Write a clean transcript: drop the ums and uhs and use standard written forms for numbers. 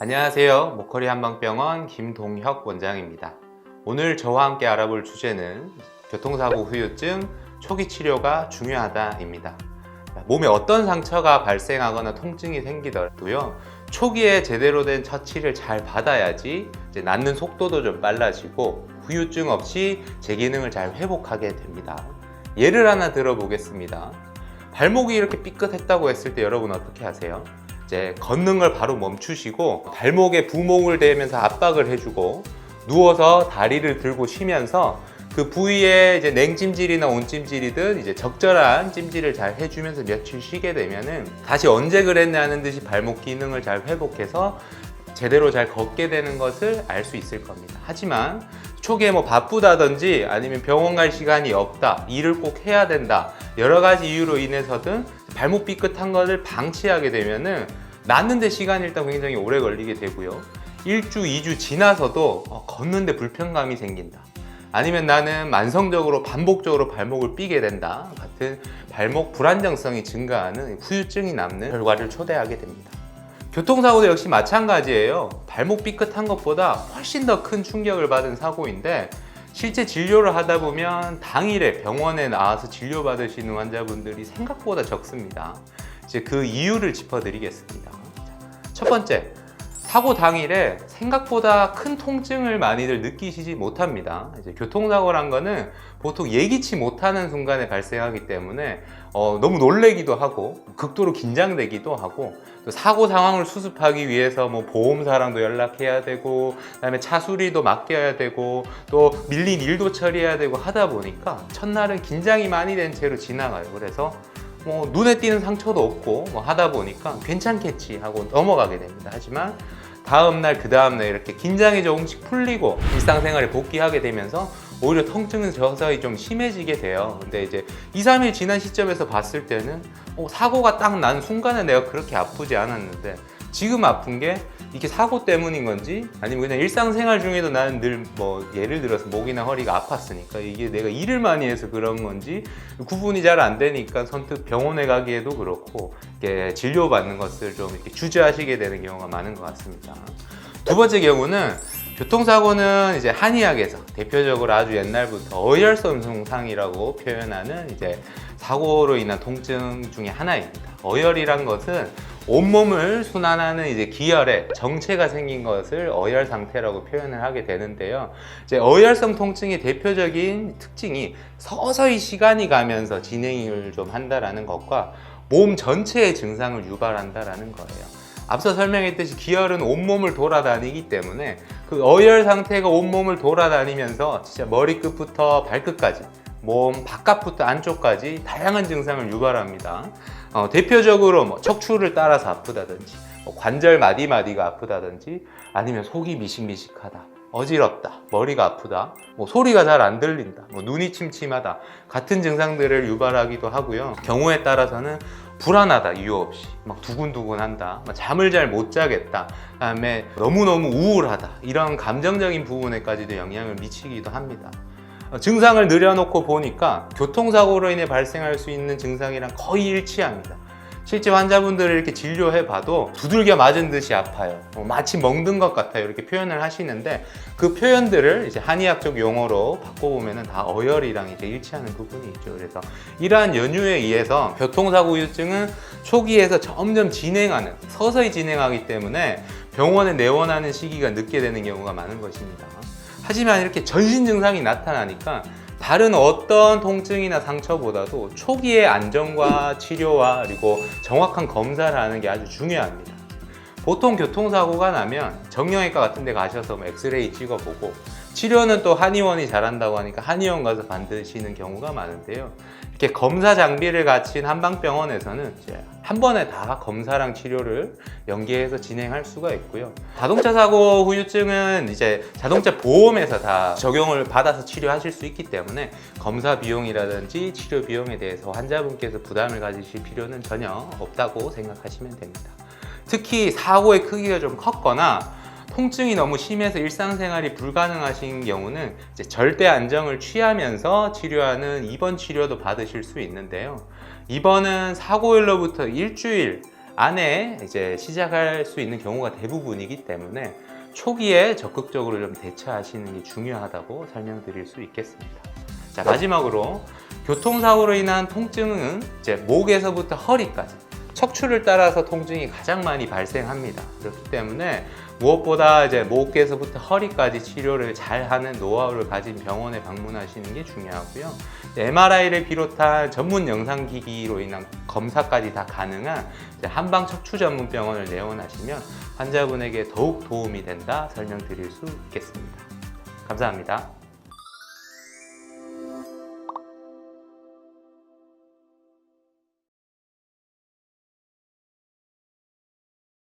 안녕하세요. 목걸이 한방병원 김동혁 원장입니다. 오늘 저와 함께 알아볼 주제는 교통사고 후유증 초기 치료가 중요하다입니다. 몸에 어떤 상처가 발생하거나 통증이 생기더라도요, 초기에 제대로 된 처치를 잘 받아야지 낫는 속도도 좀 빨라지고 후유증 없이 제 기능을 잘 회복하게 됩니다. 예를 하나 들어보겠습니다. 발목이 이렇게 삐끗했다고 했을 때 여러분 어떻게 하세요? 이제 걷는 걸 바로 멈추시고 발목에 부목을 대면서 압박을 해주고 누워서 다리를 들고 쉬면서 그 부위에 이제 냉찜질이나 온찜질이든 이제 적절한 찜질을 잘 해주면서 며칠 쉬게 되면은 다시 언제 그랬냐 하는 듯이 발목 기능을 잘 회복해서 제대로 잘 걷게 되는 것을 알 수 있을 겁니다. 하지만 초기에 바쁘다든지 아니면 병원 갈 시간이 없다, 일을 꼭 해야 된다, 여러 가지 이유로 인해서든 발목 삐끗한 것을 방치하게 되면은 낫는데 시간이 일단 굉장히 오래 걸리게 되고요. 1주, 2주 지나서도 걷는데 불편감이 생긴다. 아니면 나는 만성적으로 반복적으로 발목을 삐게 된다. 같은 발목 불안정성이 증가하는 후유증이 남는 결과를 초래하게 됩니다. 교통사고도 역시 마찬가지예요. 발목 삐끗한 것보다 훨씬 더 큰 충격을 받은 사고인데 실제 진료를 하다 보면 당일에 병원에 나와서 진료받으시는 환자분들이 생각보다 적습니다. 이제 그 이유를 짚어드리겠습니다. 첫 번째, 사고 당일에 생각보다 큰 통증을 많이들 느끼시지 못합니다. 이제 교통사고란 거는 보통 예기치 못하는 순간에 발생하기 때문에 너무 놀래기도 하고 극도로 긴장되기도 하고 또 사고 상황을 수습하기 위해서 보험사랑도 연락해야 되고 그다음에 차 수리도 맡겨야 되고 또 밀린 일도 처리해야 되고 하다 보니까 첫날은 긴장이 많이 된 채로 지나가요. 그래서 눈에 띄는 상처도 없고 하다 보니까 괜찮겠지 하고 넘어가게 됩니다. 하지만 다음날 그 다음날 이렇게 긴장이 조금씩 풀리고 일상생활에 복귀하게 되면서 오히려 통증은 서서히 좀 심해지게 돼요. 근데 이제 2, 3일 지난 시점에서 봤을 때는 사고가 딱 난 순간에 내가 그렇게 아프지 않았는데 지금 아픈 게 이게 사고 때문인 건지 아니면 그냥 일상생활 중에도 나는 늘 예를 들어서 목이나 허리가 아팠으니까 이게 내가 일을 많이 해서 그런 건지 구분이 잘 안 되니까 선뜻 병원에 가기에도 그렇고 이렇게 진료받는 것을 좀 이렇게 주저하시게 되는 경우가 많은 것 같습니다. 두 번째 경우는 교통사고는 이제 한의학에서 대표적으로 아주 옛날부터 어혈선 손상이라고 표현하는 이제 사고로 인한 통증 중에 하나입니다. 어혈이란 것은 온몸을 순환하는 이제 기혈에 정체가 생긴 것을 어혈 상태라고 표현을 하게 되는데요. 이제 어혈성 통증의 대표적인 특징이 서서히 시간이 가면서 진행을 좀 한다라는 것과 몸 전체의 증상을 유발한다라는 거예요. 앞서 설명했듯이 기혈은 온몸을 돌아다니기 때문에 그 어혈 상태가 온몸을 돌아다니면서 진짜 머리끝부터 발끝까지 몸 바깥부터 안쪽까지 다양한 증상을 유발합니다. 대표적으로 척추를 따라서 아프다든지 관절 마디마디가 아프다든지 아니면 속이 미식미식하다, 어지럽다, 머리가 아프다, 소리가 잘 안 들린다, 눈이 침침하다 같은 증상들을 유발하기도 하고요. 경우에 따라서는 불안하다, 이유 없이 두근두근한다, 잠을 잘 못 자겠다, 그다음에 너무너무 우울하다, 이런 감정적인 부분에까지도 영향을 미치기도 합니다. 증상을 늘여놓고 보니까 교통사고로 인해 발생할 수 있는 증상이랑 거의 일치합니다. 실제 환자분들을 이렇게 진료해봐도 두들겨 맞은 듯이 아파요, 마치 멍든 것 같아요, 이렇게 표현을 하시는데 그 표현들을 이제 한의학적 용어로 바꿔보면 다 어혈이랑 이제 일치하는 부분이 있죠. 그래서 이러한 연유에 의해서 교통사고 후유증은 초기에서 점점 진행하는, 서서히 진행하기 때문에 병원에 내원하는 시기가 늦게 되는 경우가 많은 것입니다. 하지만 이렇게 전신 증상이 나타나니까 다른 어떤 통증이나 상처보다도 초기의 안정과 치료와 그리고 정확한 검사를 하는 게 아주 중요합니다. 보통 교통사고가 나면 정형외과 같은 데 가셔서 엑스레이 찍어보고 치료는 또 한의원이 잘한다고 하니까 한의원 가서 받으시는 경우가 많은데요. 이렇게 검사 장비를 갖춘 한방병원에서는 이제 한 번에 다 검사랑 치료를 연계해서 진행할 수가 있고요. 자동차 사고 후유증은 이제 자동차 보험에서 다 적용을 받아서 치료하실 수 있기 때문에 검사 비용이라든지 치료 비용에 대해서 환자분께서 부담을 가지실 필요는 전혀 없다고 생각하시면 됩니다. 특히 사고의 크기가 좀 컸거나 통증이 너무 심해서 일상생활이 불가능하신 경우는 이제 절대 안정을 취하면서 치료하는 입원 치료도 받으실 수 있는데요. 입원은 사고일로부터 일주일 안에 이제 시작할 수 있는 경우가 대부분이기 때문에 초기에 적극적으로 좀 대처하시는 게 중요하다고 설명드릴 수 있겠습니다. 자, 마지막으로 교통사고로 인한 통증은 이제 목에서부터 허리까지 척추를 따라서 통증이 가장 많이 발생합니다. 그렇기 때문에 무엇보다 이제 목에서부터 허리까지 치료를 잘하는 노하우를 가진 병원에 방문하시는 게 중요하고요. MRI를 비롯한 전문 영상기기로 인한 검사까지 다 가능한 한방 척추 전문 병원을 내원하시면 환자분에게 더욱 도움이 된다 설명드릴 수 있겠습니다. 감사합니다.